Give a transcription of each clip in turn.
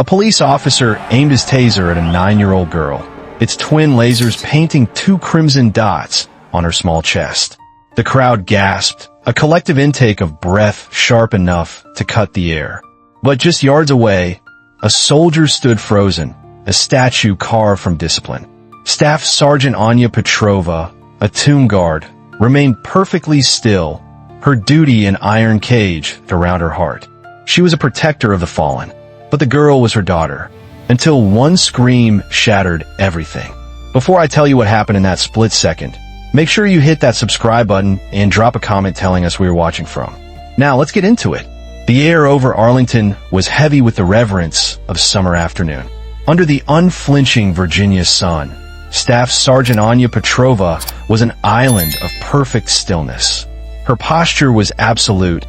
police officer aimed his taser at a 9-year-old girl, its twin lasers painting 2 crimson dots on her small chest. The crowd gasped, a collective intake of breath sharp enough to cut the air. But just yards away, a soldier stood frozen, a statue carved from discipline. Staff Sergeant Anya Petrova, a tomb guard, remained perfectly still, her duty an iron cage around her heart. She was a protector of the fallen, but the girl was her daughter, until one scream shattered everything. Before I tell you what happened in that split second, make sure you hit that subscribe button and drop a comment telling us where you're watching from. Now let's get into it. The air over Arlington was heavy with the reverence of summer afternoon. Under the unflinching Virginia sun, Staff Sergeant Anya Petrova was an island of perfect stillness. Her posture was absolute,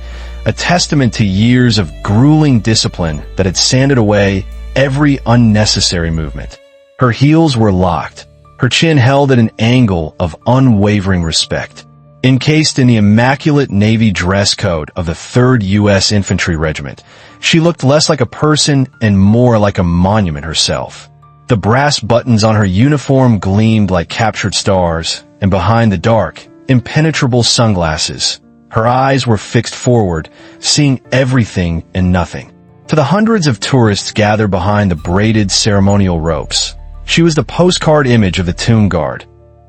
a testament to years of grueling discipline that had sanded away every unnecessary movement. Her heels were locked, her chin held at an angle of unwavering respect. Encased in the immaculate Navy dress code of the 3rd U.S. Infantry Regiment, she looked less like a person and more like a monument herself. The brass buttons on her uniform gleamed like captured stars, and behind the dark, impenetrable sunglasses, her eyes were fixed forward, seeing everything and nothing. To the hundreds of tourists gathered behind the braided ceremonial ropes, she was the postcard image of the tomb guard,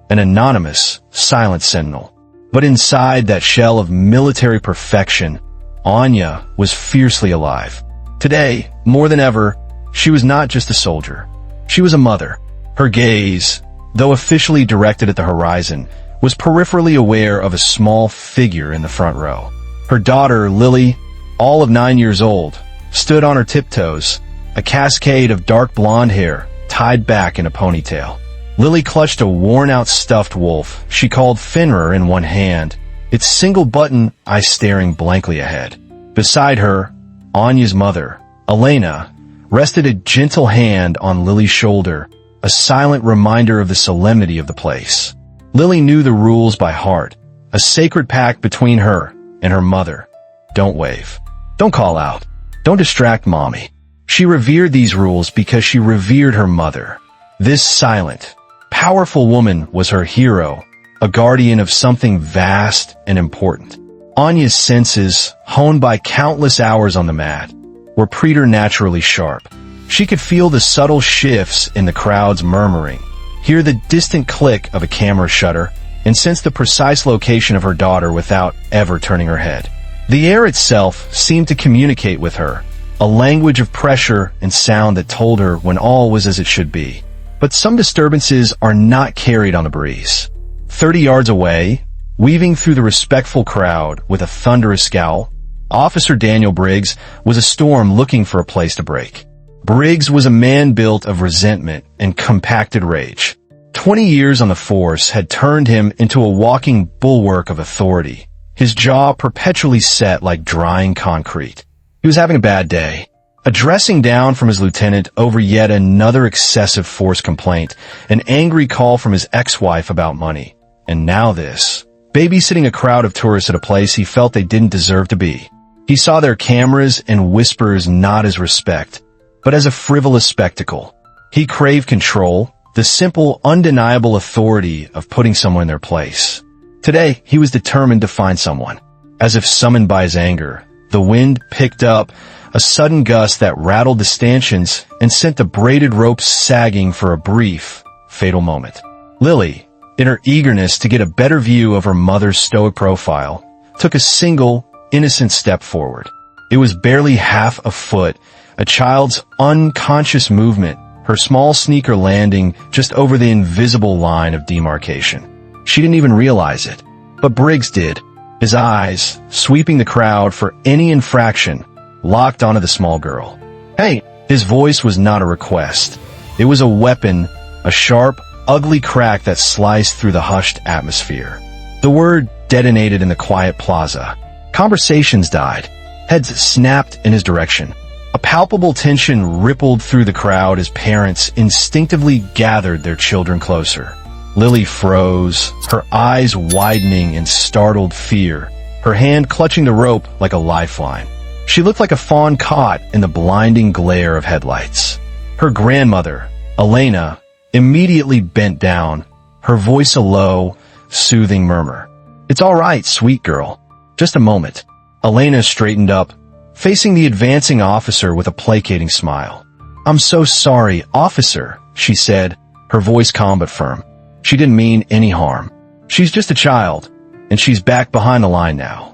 an anonymous, silent sentinel. But inside that shell of military perfection, Anya was fiercely alive. Today, more than ever, she was not just a soldier. She was a mother. Her gaze, though officially directed at the horizon, was peripherally aware of a small figure in the front row. Her daughter, Lily, all of 9 years old, stood on her tiptoes, a cascade of dark blonde hair tied back in a ponytail. Lily clutched a worn-out stuffed wolf she called Finra in one hand, its single-button eye staring blankly ahead. Beside her, Anya's mother, Elena, rested a gentle hand on Lily's shoulder, a silent reminder of the solemnity of the place. Lily knew the rules by heart, a sacred pact between her and her mother. Don't wave. Don't call out. Don't distract mommy. She revered these rules because she revered her mother. This silent, powerful woman was her hero, a guardian of something vast and important. Anya's senses, honed by countless hours on the mat, were preternaturally sharp. She could feel the subtle shifts in the crowd's murmuring, hear the distant click of a camera shutter, and sense the precise location of her daughter without ever turning her head. The air itself seemed to communicate with her, a language of pressure and sound that told her when all was as it should be. But some disturbances are not carried on the breeze. 30 yards away, weaving through the respectful crowd with a thunderous scowl, Officer Daniel Briggs was a storm looking for a place to break. Briggs was a man built of resentment and compacted rage. 20 years on the force had turned him into a walking bulwark of authority, his jaw perpetually set like drying concrete. He was having a bad day. A dressing down from his lieutenant over yet another excessive force complaint, an angry call from his ex-wife about money, and now this. Babysitting a crowd of tourists at a place he felt they didn't deserve to be. He saw their cameras and whispers not as respect, but as a frivolous spectacle. He craved control, the simple, undeniable authority of putting someone in their place. Today, he was determined to find someone. As if summoned by his anger, the wind picked up, a sudden gust that rattled the stanchions and sent the braided ropes sagging for a brief, fatal moment. Lily, in her eagerness to get a better view of her mother's stoic profile, took a single, innocent step forward. It was barely half a foot, a child's unconscious movement, her small sneaker landing just over the invisible line of demarcation. She didn't even realize it, but Briggs did, his eyes, sweeping the crowd for any infraction, locked onto the small girl. Hey! His voice was not a request. It was a weapon, a sharp, ugly crack that sliced through the hushed atmosphere. The word detonated in the quiet plaza. Conversations died. Heads snapped in his direction. A palpable tension rippled through the crowd as parents instinctively gathered their children closer. Lily froze, her eyes widening in startled fear, her hand clutching the rope like a lifeline. She looked like a fawn caught in the blinding glare of headlights. Her grandmother, Elena, immediately bent down, her voice a low, soothing murmur. "It's all right, sweet girl. Just a moment." Elena straightened up, facing the advancing officer with a placating smile. "I'm so sorry, officer," she said, her voice calm but firm. She didn't mean any harm. She's just a child, and she's back behind the line now.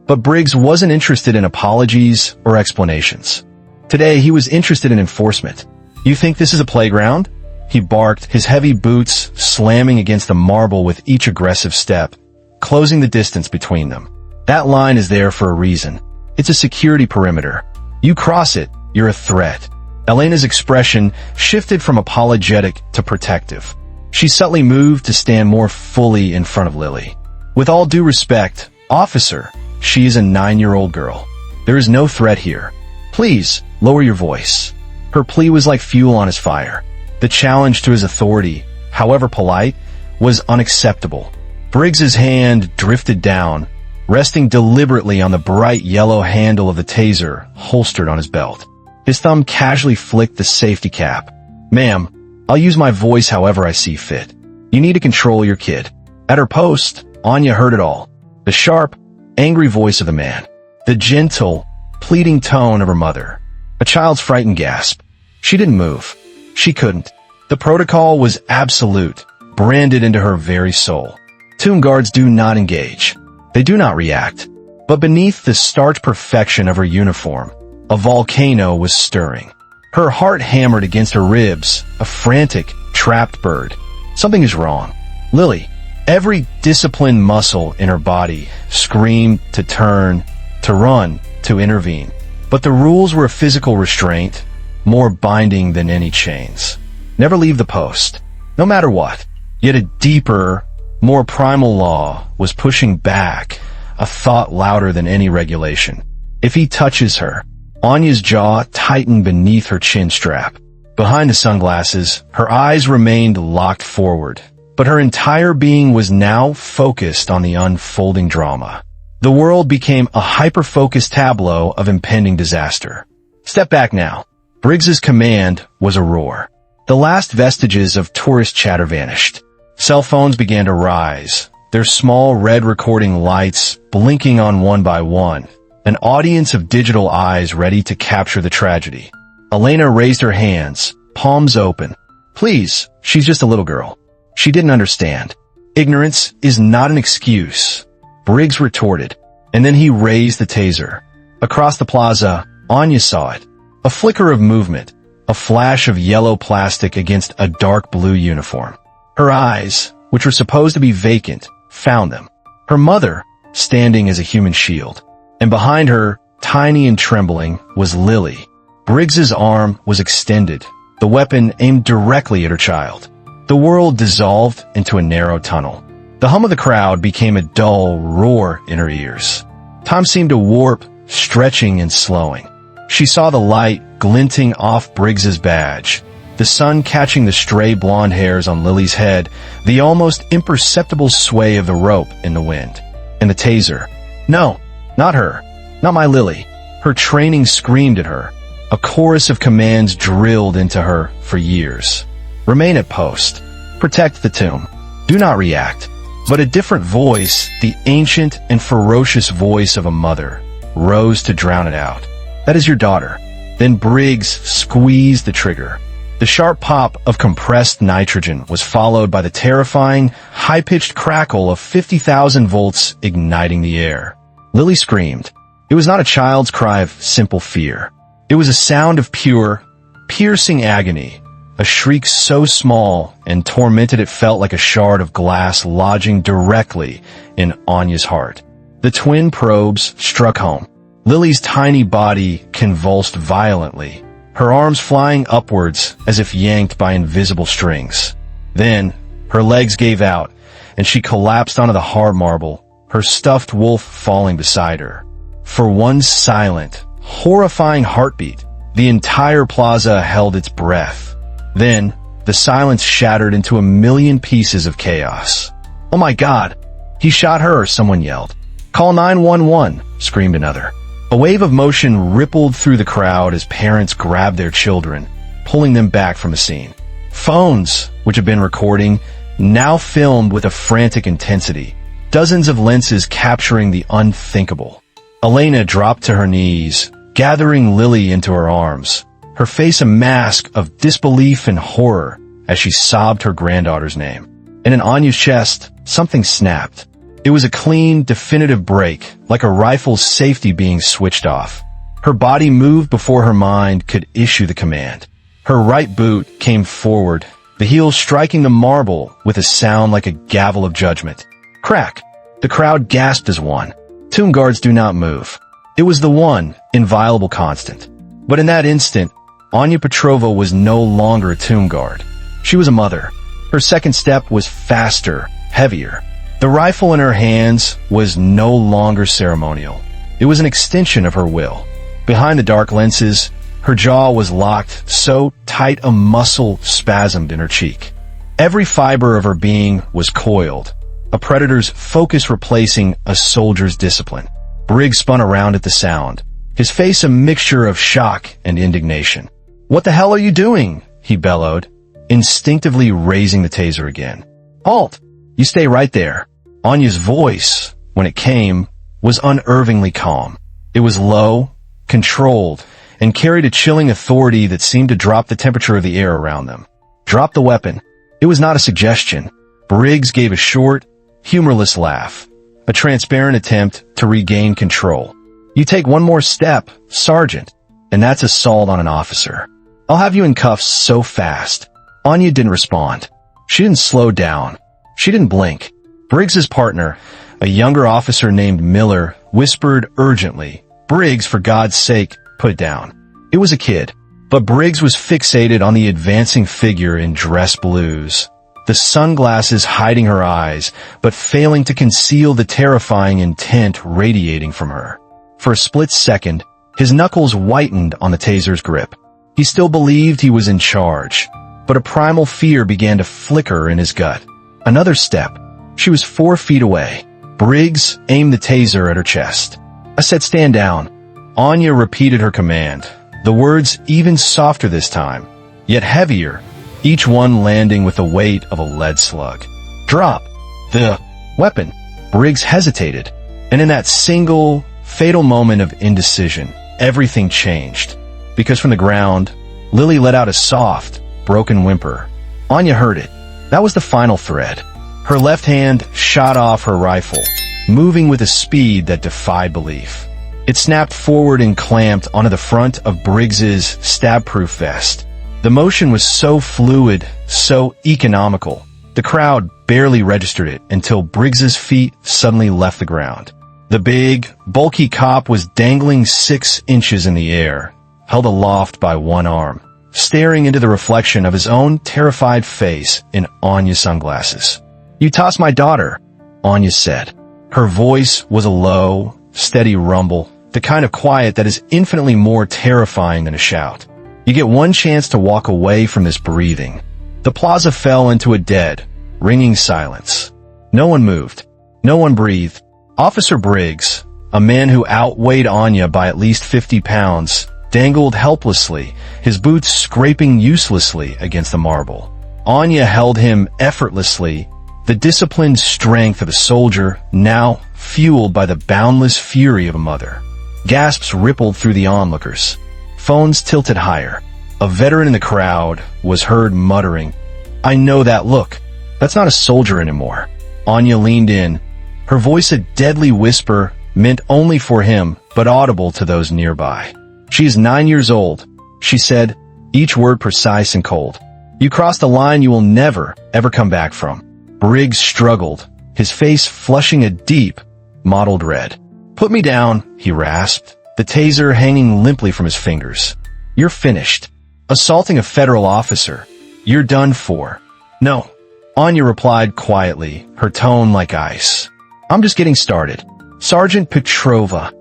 But Briggs wasn't interested in apologies or explanations. Today, he was interested in enforcement. "You think this is a playground?" He barked, his heavy boots slamming against the marble with each aggressive step, closing the distance between them. "That line is there for a reason. It's a security perimeter. You cross it, you're a threat." Elena's expression shifted from apologetic to protective. She subtly moved to stand more fully in front of Lily. "With all due respect, officer, she is a 9-year-old girl. There is no threat here. Please, lower your voice." Her plea was like fuel on his fire. The challenge to his authority, however polite, was unacceptable. Briggs's hand drifted down, resting deliberately on the bright yellow handle of the taser holstered on his belt. His thumb casually flicked the safety cap. "Ma'am, I'll use my voice however I see fit. You need to control your kid." At her post, Anya heard it all. The sharp, angry voice of the man. The gentle, pleading tone of her mother. A child's frightened gasp. She didn't move. She couldn't. The protocol was absolute, branded into her very soul. Tomb guards do not engage. They do not react. But beneath the starched perfection of her uniform, a volcano was stirring. Her heart hammered against her ribs, a frantic, trapped bird. Something is wrong. Lily, every disciplined muscle in her body, screamed to turn, to run, to intervene. But the rules were a physical restraint, more binding than any chains. Never leave the post, no matter what. Yet a deeper, more primal law was pushing back, a thought louder than any regulation. If he touches her, Anya's jaw tightened beneath her chin strap. Behind the sunglasses, her eyes remained locked forward, but her entire being was now focused on the unfolding drama. The world became a hyper-focused tableau of impending disaster. "Step back now." Briggs's command was a roar. The last vestiges of tourist chatter vanished. Cell phones began to rise, their small red recording lights blinking on one by one, an audience of digital eyes ready to capture the tragedy. Elena raised her hands, palms open. "Please, she's just a little girl." She didn't understand. Ignorance is not an excuse, Briggs retorted, and then he raised the taser. Across the plaza, Anya saw it. A flicker of movement, a flash of yellow plastic against a dark blue uniform. Her eyes, which were supposed to be vacant, found them. Her mother, standing as a human shield. And behind her, tiny and trembling, was Lily. Briggs's arm was extended, the weapon aimed directly at her child. The world dissolved into a narrow tunnel. The hum of the crowd became a dull roar in her ears. Time seemed to warp, stretching and slowing. She saw the light glinting off Briggs's badge, the sun catching the stray blonde hairs on Lily's head, the almost imperceptible sway of the rope in the wind. And the taser. No, not her. Not my Lily. Her training screamed at her. A chorus of commands drilled into her for years. Remain at post. Protect the tomb. Do not react. But a different voice, the ancient and ferocious voice of a mother, rose to drown it out. That is your daughter. Then Briggs squeezed the trigger. The sharp pop of compressed nitrogen was followed by the terrifying, high-pitched crackle of 50,000 volts igniting the air. Lily screamed. It was not a child's cry of simple fear. It was a sound of pure, piercing agony, a shriek so small and tormented it felt like a shard of glass lodging directly in Anya's heart. The twin probes struck home. Lily's tiny body convulsed violently, her arms flying upwards as if yanked by invisible strings. Then, her legs gave out, and she collapsed onto the hard marble, her stuffed wolf falling beside her. For one silent, horrifying heartbeat, the entire plaza held its breath. Then, the silence shattered into a million pieces of chaos. "Oh my God! He shot her," someone yelled. "Call 911, screamed another. A wave of motion rippled through the crowd as parents grabbed their children, pulling them back from the scene. Phones, which had been recording, now filmed with a frantic intensity, dozens of lenses capturing the unthinkable. Elena dropped to her knees, gathering Lily into her arms, her face a mask of disbelief and horror as she sobbed her granddaughter's name. And in Anya's chest, something snapped. It was a clean, definitive break, like a rifle's safety being switched off. Her body moved before her mind could issue the command. Her right boot came forward, the heel striking the marble with a sound like a gavel of judgment. Crack! The crowd gasped as one. Tomb guards do not move. It was the one, inviolable constant. But in that instant, Anya Petrova was no longer a tomb guard. She was a mother. Her second step was faster, heavier. The rifle in her hands was no longer ceremonial. It was an extension of her will. Behind the dark lenses, her jaw was locked so tight a muscle spasmed in her cheek. Every fiber of her being was coiled, a predator's focus replacing a soldier's discipline. Briggs spun around at the sound, his face a mixture of shock and indignation. "What the hell are you doing?" he bellowed, instinctively raising the taser again. "Halt! You stay right there." Anya's voice, when it came, was unnervingly calm. It was low, controlled, and carried a chilling authority that seemed to drop the temperature of the air around them. "Drop the weapon." It was not a suggestion. Briggs gave a short, humorless laugh, a transparent attempt to regain control. "You take one more step, Sergeant, and that's assault on an officer. I'll have you in cuffs so fast." Anya didn't respond. She didn't slow down. She didn't blink. Briggs's partner, a younger officer named Miller, whispered urgently, "Briggs, for God's sake, put it down." It was a kid, but Briggs was fixated on the advancing figure in dress blues, the sunglasses hiding her eyes, but failing to conceal the terrifying intent radiating from her. For a split second, his knuckles whitened on the taser's grip. He still believed he was in charge, but a primal fear began to flicker in his gut. Another step. She was 4 feet away. Briggs aimed the taser at her chest. "I said stand down." Anya repeated her command, the words even softer this time, yet heavier, each one landing with the weight of a lead slug. "Drop the weapon." Briggs hesitated, and in that single, fatal moment of indecision, everything changed. Because from the ground, Lily let out a soft, broken whimper. Anya heard it. That was the final thread. Her left hand shot off her rifle, moving with a speed that defied belief. It snapped forward and clamped onto the front of Briggs's stab-proof vest. The motion was so fluid, so economical. The crowd barely registered it until Briggs's feet suddenly left the ground. The big, bulky cop was dangling 6 inches in the air, held aloft by one arm, staring into the reflection of his own terrified face in Anya's sunglasses. "You tossed my daughter," Anya said. Her voice was a low, steady rumble, the kind of quiet that is infinitely more terrifying than a shout. "You get one chance to walk away from this breathing." The plaza fell into a dead, ringing silence. No one moved. No one breathed. Officer Briggs, a man who outweighed Anya by at least 50 pounds, dangled helplessly, his boots scraping uselessly against the marble. Anya held him effortlessly, the disciplined strength of a soldier now fueled by the boundless fury of a mother. Gasps rippled through the onlookers. Phones tilted higher. A veteran in the crowd was heard muttering, "I know that look. That's not a soldier anymore." Anya leaned in, her voice a deadly whisper meant only for him, but audible to those nearby. "She is 9 years old," she said, each word precise and cold. "You crossed a line you will never, ever come back from." Briggs struggled, his face flushing a deep, mottled red. "Put me down," he rasped, the taser hanging limply from his fingers. "You're finished. Assaulting a federal officer. You're done for." "No," Anya replied quietly, her tone like ice. "I'm just getting started. Sergeant Petrova."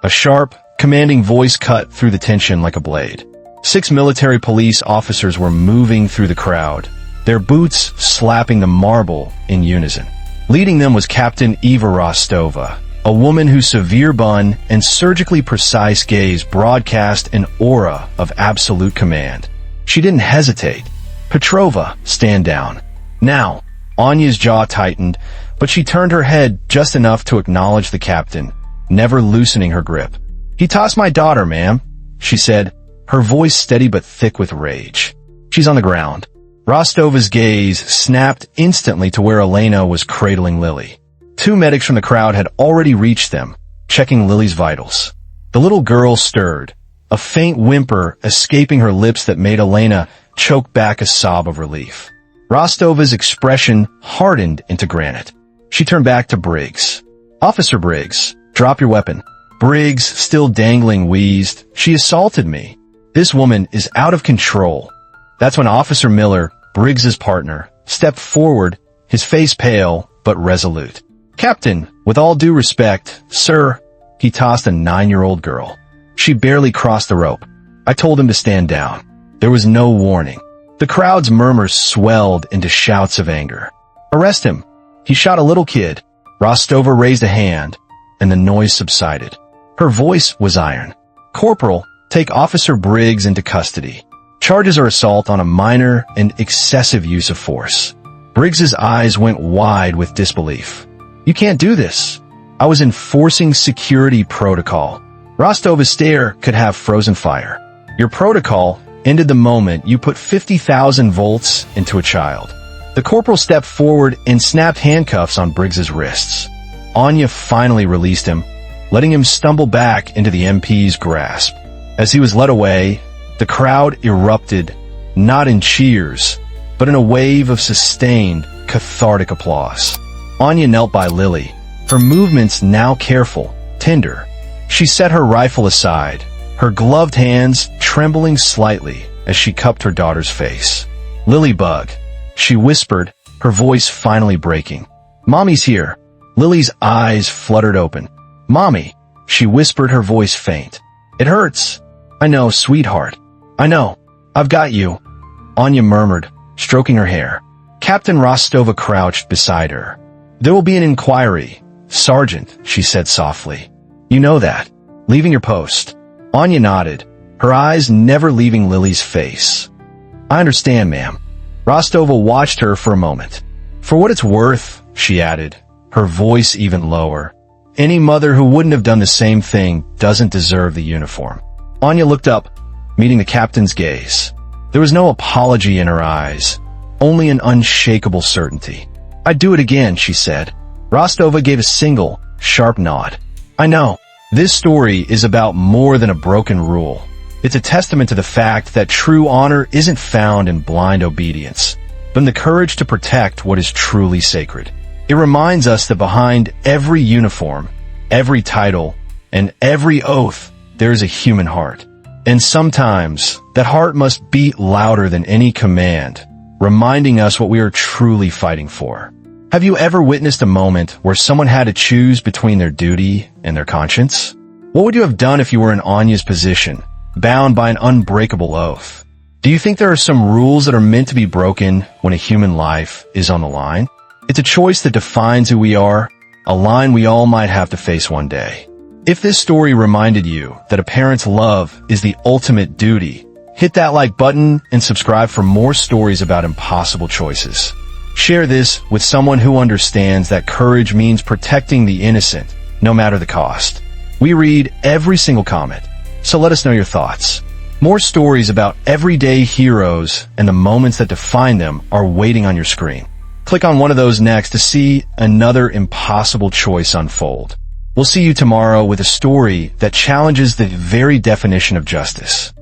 A sharp, commanding voice cut through the tension like a blade. 6 military police officers were moving through the crowd, their boots slapping the marble in unison. Leading them was Captain Eva Rostova, A woman whose severe bun and surgically precise gaze broadcast an aura of absolute command. She didn't hesitate. "Petrova, stand down." Now, Anya's jaw tightened, but she turned her head just enough to acknowledge the captain, never loosening her grip. "He tossed my daughter, ma'am," she said, her voice steady but thick with rage. "She's on the ground." Rostova's gaze snapped instantly to where Elena was cradling Lily. Two medics from the crowd had already reached them, checking Lily's vitals. The little girl stirred, a faint whimper escaping her lips that made Elena choke back a sob of relief. Rostova's expression hardened into granite. She turned back to Briggs. "Officer Briggs, drop your weapon." Briggs, still dangling, wheezed, "She assaulted me. This woman is out of control." That's when Officer Miller, Briggs's partner, stepped forward, his face pale but resolute. "Captain, with all due respect, sir," he tossed a 9-year-old girl. She barely crossed the rope. "I told him to stand down." There was no warning. The crowd's murmurs swelled into shouts of anger. "Arrest him. He shot a little kid." Rostova raised a hand, and the noise subsided. Her voice was iron. "Corporal, take Officer Briggs into custody. Charges are assault on a minor and excessive use of force." Briggs's eyes went wide with disbelief. "You can't do this. I was enforcing security protocol." Rostova's stare could have frozen fire. "Your protocol ended the moment you put 50,000 volts into a child." The corporal stepped forward and snapped handcuffs on Briggs's wrists. Anya finally released him, letting him stumble back into the MP's grasp. As he was led away, the crowd erupted, not in cheers, but in a wave of sustained, cathartic applause. Anya knelt by Lily, her movements now careful, tender. She set her rifle aside, her gloved hands trembling slightly as she cupped her daughter's face. "Lilybug," she whispered, her voice finally breaking. "Mommy's here." Lily's eyes fluttered open. "Mommy," she whispered, her voice faint. "It hurts." "I know, sweetheart. I know. I've got you," Anya murmured, stroking her hair. Captain Rostova crouched beside her. "There will be an inquiry, Sergeant," she said softly. "You know that. Leaving your post." Anya nodded, her eyes never leaving Lily's face. "I understand, ma'am." Rostova watched her for a moment. "For what it's worth," she added, her voice even lower, "any mother who wouldn't have done the same thing doesn't deserve the uniform." Anya looked up, meeting the captain's gaze. There was no apology in her eyes, only an unshakable certainty. "I'd do it again," she said. Rostova gave a single, sharp nod. "I know. This story is about more than a broken rule. It's a testament to the fact that true honor isn't found in blind obedience, but in the courage to protect what is truly sacred. It reminds us that behind every uniform, every title, and every oath, there is a human heart. And sometimes, that heart must beat louder than any command, reminding us what we are truly fighting for. Have you ever witnessed a moment where someone had to choose between their duty and their conscience? What would you have done if you were in Anya's position, bound by an unbreakable oath? Do you think there are some rules that are meant to be broken when a human life is on the line? It's a choice that defines who we are, a line we all might have to face one day. If this story reminded you that a parent's love is the ultimate duty, hit that like button and subscribe for more stories about impossible choices. Share this with someone who understands that courage means protecting the innocent, no matter the cost. We read every single comment, so let us know your thoughts. More stories about everyday heroes and the moments that define them are waiting on your screen. Click on one of those next to see another impossible choice unfold. We'll see you tomorrow with a story that challenges the very definition of justice.